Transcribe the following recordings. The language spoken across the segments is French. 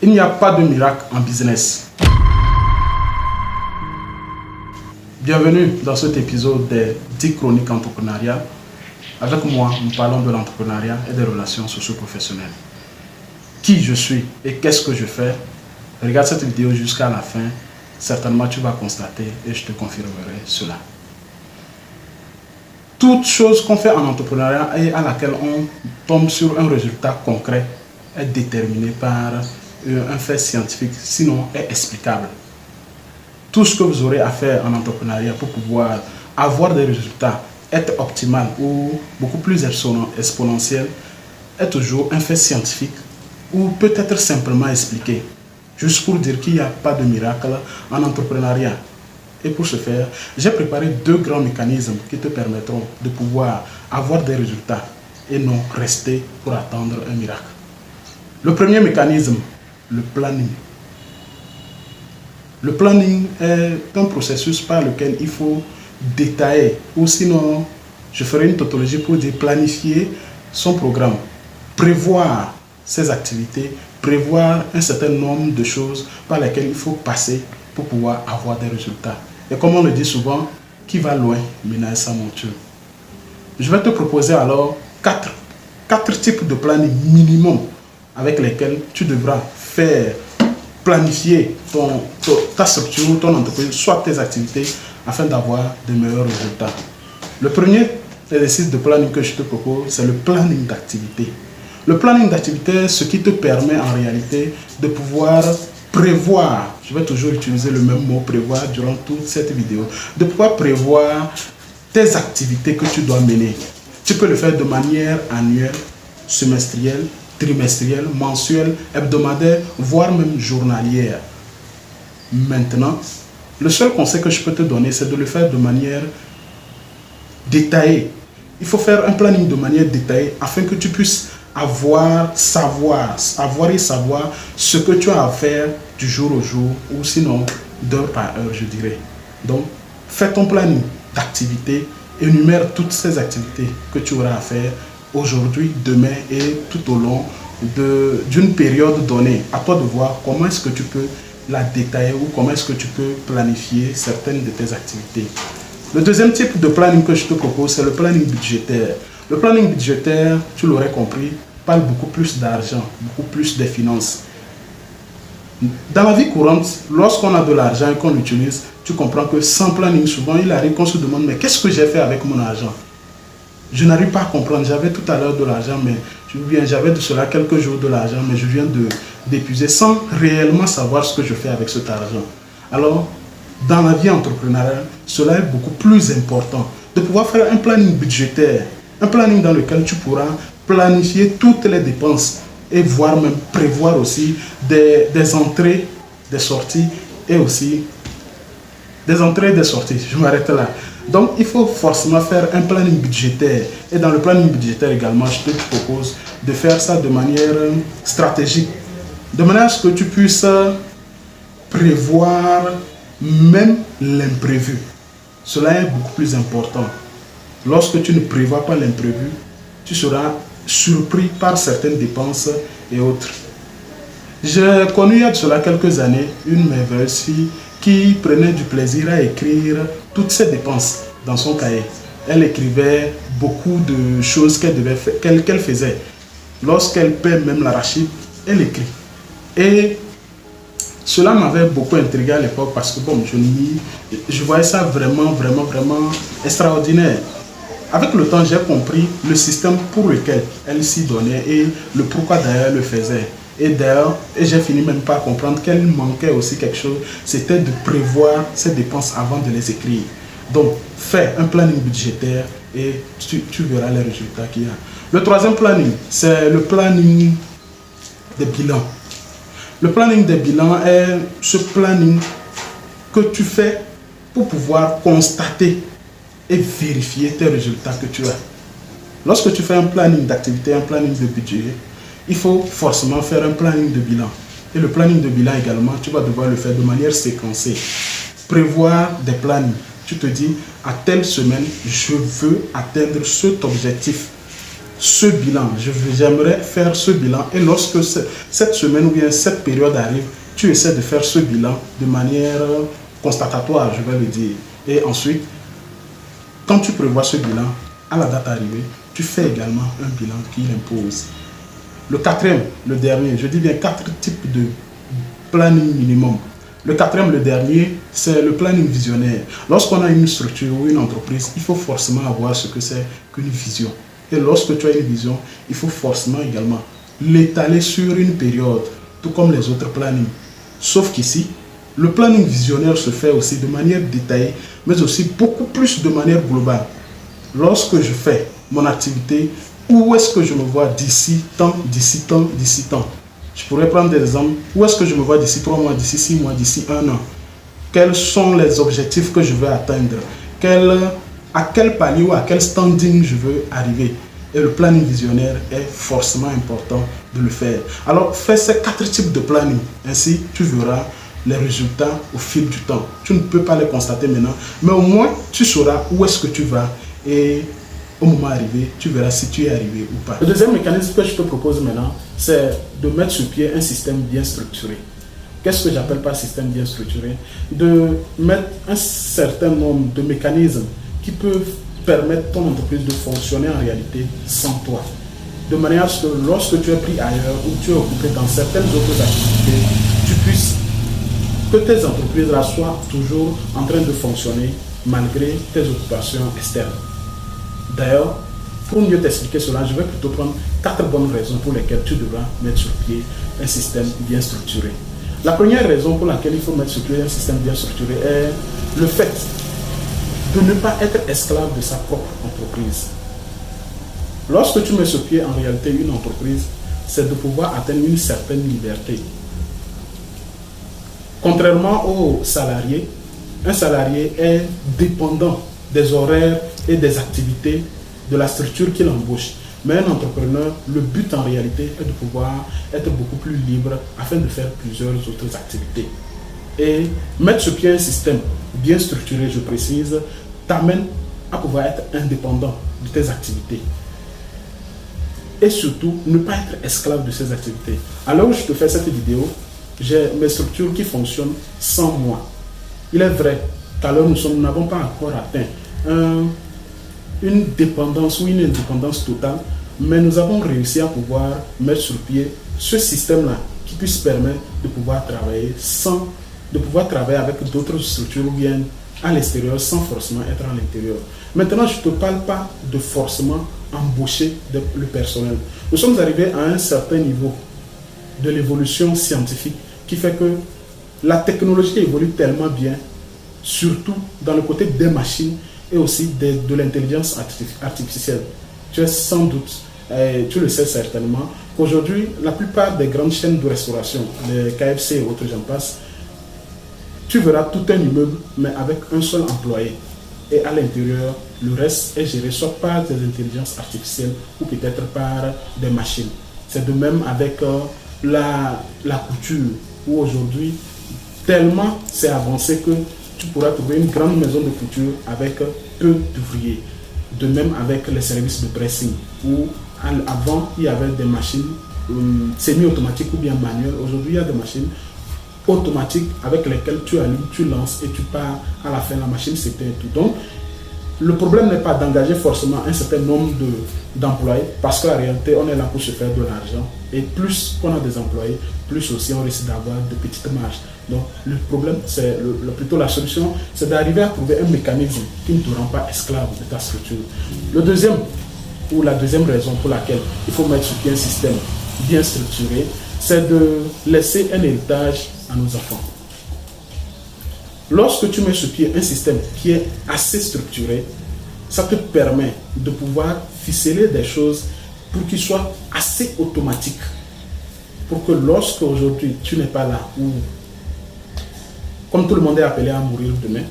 Il n'y a pas de miracle en business. Bienvenue dans cet épisode des 10 chroniques entrepreneuriales. Avec moi, nous parlons de l'entrepreneuriat et des relations socio-professionnelles. Qui je suis et qu'est-ce que je fais? Regarde cette vidéo jusqu'à la fin. Certainement, tu vas constater et je te confirmerai cela. Toute chose qu'on fait en entrepreneuriat et à laquelle on tombe sur un résultat concret est déterminée par un fait scientifique, sinon est explicable. Tout ce que vous aurez à faire en entrepreneuriat pour pouvoir avoir des résultats, être optimal ou beaucoup plus exponentiel, est toujours un fait scientifique ou peut-être simplement expliqué. Juste pour dire qu'il n'y a pas de miracle en entrepreneuriat. Et pour ce faire, j'ai préparé 2 grands mécanismes qui te permettront de pouvoir avoir des résultats et non rester pour attendre un miracle. Le premier mécanisme, le planning. Le planning est un processus par lequel il faut détailler, ou sinon, je ferai une tautologie pour dire planifier son programme, prévoir ses activités, prévoir un certain nombre de choses par lesquelles il faut passer pour pouvoir avoir des résultats. Et comme on le dit souvent, qui va loin ménage sa monture. Je vais te proposer alors 4 types de planning minimum avec lesquels tu devras faire planifier ta structure, ton entreprise, soit tes activités, afin d'avoir de meilleurs résultats. Le premier exercice de planning que je te propose, c'est le planning d'activité. Le planning d'activité est ce qui te permet en réalité de pouvoir prévoir, je vais toujours utiliser le même mot prévoir durant toute cette vidéo, de pouvoir prévoir tes activités que tu dois mener. Tu peux le faire de manière annuelle, semestrielle, trimestrielle, mensuelle, hebdomadaire, voire même journalière. Maintenant, le seul conseil que je peux te donner, c'est de le faire de manière détaillée. Il faut faire un planning de manière détaillée afin que tu puisses savoir ce que tu as à faire du jour au jour ou sinon d'heure par heure, je dirais. Donc, fais ton planning d'activité, énumère toutes ces activités que tu auras à faire aujourd'hui, demain et tout au long d'une période donnée. À toi de voir comment est-ce que tu peux la détailler ou comment est-ce que tu peux planifier certaines de tes activités. Le deuxième type de planning que je te propose, c'est le planning budgétaire. Le planning budgétaire, tu l'aurais compris, parle beaucoup plus d'argent, beaucoup plus des finances. Dans la vie courante, lorsqu'on a de l'argent et qu'on l'utilise, tu comprends que sans planning, souvent il arrive qu'on se demande, mais qu'est-ce que j'ai fait avec mon argent? Je n'arrive pas à comprendre. J'avais tout à l'heure de l'argent, mais j'avais de cela quelques jours de l'argent, mais je viens d'épuiser sans réellement savoir ce que je fais avec cet argent. Alors, dans la vie entrepreneuriale, cela est beaucoup plus important de pouvoir faire un planning budgétaire, un planning dans lequel tu pourras planifier toutes les dépenses et voire même prévoir aussi des entrées, des sorties et aussi des entrées et des sorties. Je m'arrête là. Donc, il faut forcément faire un planning budgétaire. Et dans le planning budgétaire également, je te propose de faire ça de manière stratégique. De manière à ce que tu puisses prévoir même l'imprévu. Cela est beaucoup plus important. Lorsque tu ne prévois pas l'imprévu, tu seras surpris par certaines dépenses et autres. J'ai connu il y a de cela quelques années une merveilleuse fille qui prenait du plaisir à écrire toutes ses dépenses dans son cahier. Elle écrivait beaucoup de choses qu'elle faisait. Lorsqu'elle paie même l'arachide, elle écrit. Et cela m'avait beaucoup intrigué à l'époque parce que bon, je voyais ça vraiment extraordinaire. Avec le temps, j'ai compris le système pour lequel elle s'y donnait et le pourquoi d'ailleurs elle le faisait. Et d'ailleurs, j'ai fini même par comprendre qu'elle manquait aussi quelque chose, c'était de prévoir ses dépenses avant de les écrire. Donc, fais un planning budgétaire et tu verras les résultats qu'il y a. Le troisième planning, c'est le planning des bilans. Le planning des bilans est ce planning que tu fais pour pouvoir constater et vérifier tes résultats que tu as. Lorsque tu fais un planning d'activité, un planning de budget, il faut forcément faire un planning de bilan. Et le planning de bilan également, tu vas devoir le faire de manière séquencée. Prévoir des plannings. Tu te dis, à telle semaine, je veux atteindre cet objectif. ce bilan, j'aimerais faire ce bilan. Et lorsque cette semaine ou bien cette période arrive, tu essaies de faire ce bilan de manière constatatoire, je vais le dire. Et ensuite, quand tu prévois ce bilan, à la date arrivée, tu fais également un bilan qui impose. Le quatrième, le dernier, je dis bien 4 types de planning minimum. Le quatrième, le dernier, c'est le planning visionnaire. Lorsqu'on a une structure ou une entreprise, il faut forcément avoir ce que c'est qu'une vision. Et lorsque tu as une vision, il faut forcément également l'étaler sur une période, tout comme les autres plannings. Sauf qu'ici, le planning visionnaire se fait aussi de manière détaillée, mais aussi beaucoup plus de manière globale. Lorsque je fais mon activité, où est-ce que je me vois d'ici tant, d'ici tant, d'ici tant? Je pourrais prendre des exemples. Où est-ce que je me vois d'ici 3 mois, d'ici 6 mois, d'ici 1 an? Quels sont les objectifs que je veux atteindre? À quel palier ou à quel standing je veux arriver? Et le planning visionnaire est forcément important de le faire. Alors, fais ces 4 types de planning. Ainsi, tu verras les résultats au fil du temps. Tu ne peux pas les constater maintenant, mais au moins, tu sauras où est-ce que tu vas et au moment arrivé, tu verras si tu es arrivé ou pas. Le deuxième mécanisme que je te propose maintenant, c'est de mettre sur pied un système bien structuré. Qu'est-ce que j'appelle par système bien structuré? De mettre un certain nombre de mécanismes qui peuvent permettre ton entreprise de fonctionner en réalité sans toi. De manière à ce que lorsque tu es pris ailleurs ou tu es occupé dans certaines autres activités, tu puisses que tes entreprises-là soient toujours en train de fonctionner malgré tes occupations externes. D'ailleurs, pour mieux t'expliquer cela, je vais plutôt prendre 4 bonnes raisons pour lesquelles tu devras mettre sur pied un système bien structuré. La première raison pour laquelle il faut mettre sur pied un système bien structuré est le fait de ne pas être esclave de sa propre entreprise. Lorsque tu mets sur pied en réalité une entreprise, c'est de pouvoir atteindre une certaine liberté. Contrairement aux salariés, un salarié est dépendant des horaires et des activités de la structure qu'il embauche. Mais un entrepreneur, le but en réalité est de pouvoir être beaucoup plus libre afin de faire plusieurs autres activités. Et mettre sur pied un système bien structuré, je précise, t'amène à pouvoir être indépendant de tes activités. Et surtout, ne pas être esclave de ces activités. À l'heure où je te fais cette vidéo, j'ai mes structures qui fonctionnent sans moi. Il est vrai qu'à l'heure où nous n'avons pas encore atteint une dépendance ou une indépendance totale, mais nous avons réussi à pouvoir mettre sur pied ce système-là qui puisse permettre de pouvoir travailler avec d'autres structures ou bien à l'extérieur sans forcément être à l'intérieur. Maintenant, je ne te parle pas de forcément embaucher le personnel. Nous sommes arrivés à un certain niveau de l'évolution scientifique qui fait que la technologie évolue tellement bien, surtout dans le côté des machines et aussi de l'intelligence artificielle. Tu es sans doute, tu le sais certainement, qu'aujourd'hui, la plupart des grandes chaînes de restauration, les KFC et autres, j'en passe, tu verras tout un immeuble, mais avec un seul employé. Et à l'intérieur, le reste est géré soit par des intelligences artificielles ou peut-être par des machines. C'est de même avec la couture, où aujourd'hui, tellement c'est avancé que tu pourras trouver une grande maison de couture avec peu d'ouvriers. De même avec les services de pressing, où avant il y avait des machines semi-automatiques ou bien manuelles. Aujourd'hui, il y a des machines automatiques avec lesquelles tu allumes, tu lances et tu pars. À la fin, la machine s'éteint et tout. Donc, le problème n'est pas d'engager forcément un certain nombre d'employés, parce qu'en réalité, on est là pour se faire de l'argent. Et plus on a des employés, plus aussi on risque d'avoir de petites marges. Donc, le problème, c'est plutôt la solution, c'est d'arriver à trouver un mécanisme qui ne te rend pas esclave de ta structure. La deuxième raison pour laquelle il faut mettre sur pied un système bien structuré, c'est de laisser un héritage à nos enfants. Lorsque tu mets sur pied un système qui est assez structuré, ça te permet de pouvoir ficeler des choses pour qu'ils soient assez automatiques. Pour que lorsque aujourd'hui tu n'es pas là, ou comme tout le monde est appelé à mourir demain,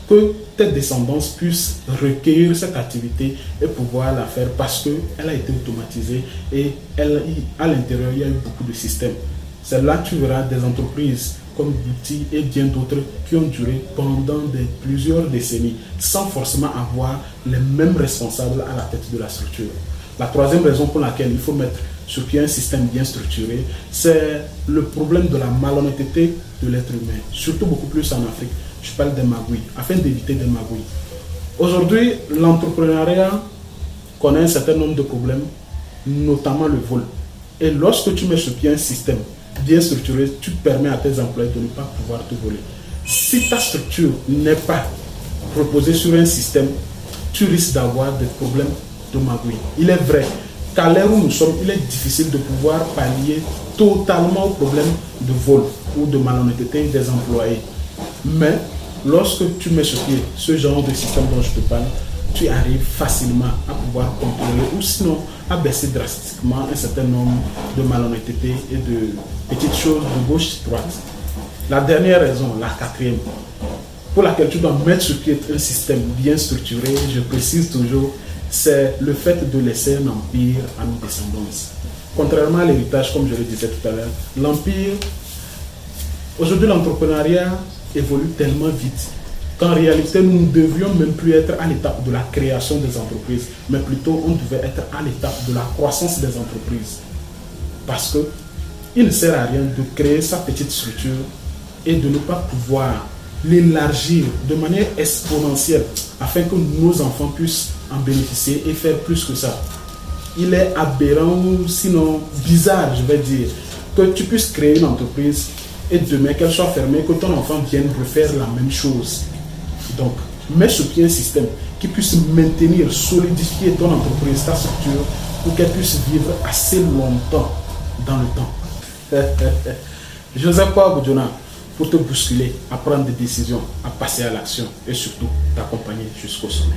que tes descendants puissent recueillir cette activité et pouvoir la faire parce qu'elle a été automatisée et à l'intérieur il y a eu beaucoup de systèmes. C'est là que tu verras des entreprises comme Bouti et bien d'autres qui ont duré pendant plusieurs décennies sans forcément avoir les mêmes responsables à la tête de la structure. La troisième raison pour laquelle il faut mettre sur pied un système bien structuré, c'est le problème de la malhonnêteté de l'être humain, surtout beaucoup plus en Afrique. Je parle des magouilles, afin d'éviter des magouilles. Aujourd'hui, l'entrepreneuriat connaît un certain nombre de problèmes, notamment le vol. Et lorsque tu mets sur pied un système bien structuré, tu permets à tes employés de ne pas pouvoir te voler. Si ta structure n'est pas reposée sur un système, tu risques d'avoir des problèmes de magouille. Il est vrai qu'à l'ère où nous sommes, il est difficile de pouvoir pallier totalement au problème de vol ou de malhonnêteté des employés. Mais lorsque tu mets sur pied ce genre de système dont je te parle, tu arrives facilement à pouvoir contrôler ou sinon à baisser drastiquement un certain nombre de malhonnêtetés et de petites choses de gauche-droite. La dernière raison, la quatrième, pour laquelle tu dois mettre sur pied un système bien structuré, je précise toujours, c'est le fait de laisser un empire à nos descendants. Contrairement à l'héritage, comme je le disais tout à l'heure, l'empire, aujourd'hui l'entrepreneuriat évolue tellement vite qu'en réalité nous ne devions même plus être à l'étape de la création des entreprises, mais plutôt on devait être à l'étape de la croissance des entreprises. Parce que il ne sert à rien de créer sa petite structure et de ne pas pouvoir l'élargir de manière exponentielle afin que nos enfants puissent en bénéficier et faire plus que ça. Il est aberrant, sinon bizarre, je vais dire, que tu puisses créer une entreprise et demain qu'elle soit fermée, que ton enfant vienne refaire la même chose. Donc, mets sur pied un système qui puisse maintenir, solidifier ton entreprise, ta structure, pour qu'elle puisse vivre assez longtemps dans le temps. Joseph Paul Boudjona, pour te bousculer, à prendre des décisions, à passer à l'action et surtout t'accompagner jusqu'au sommet.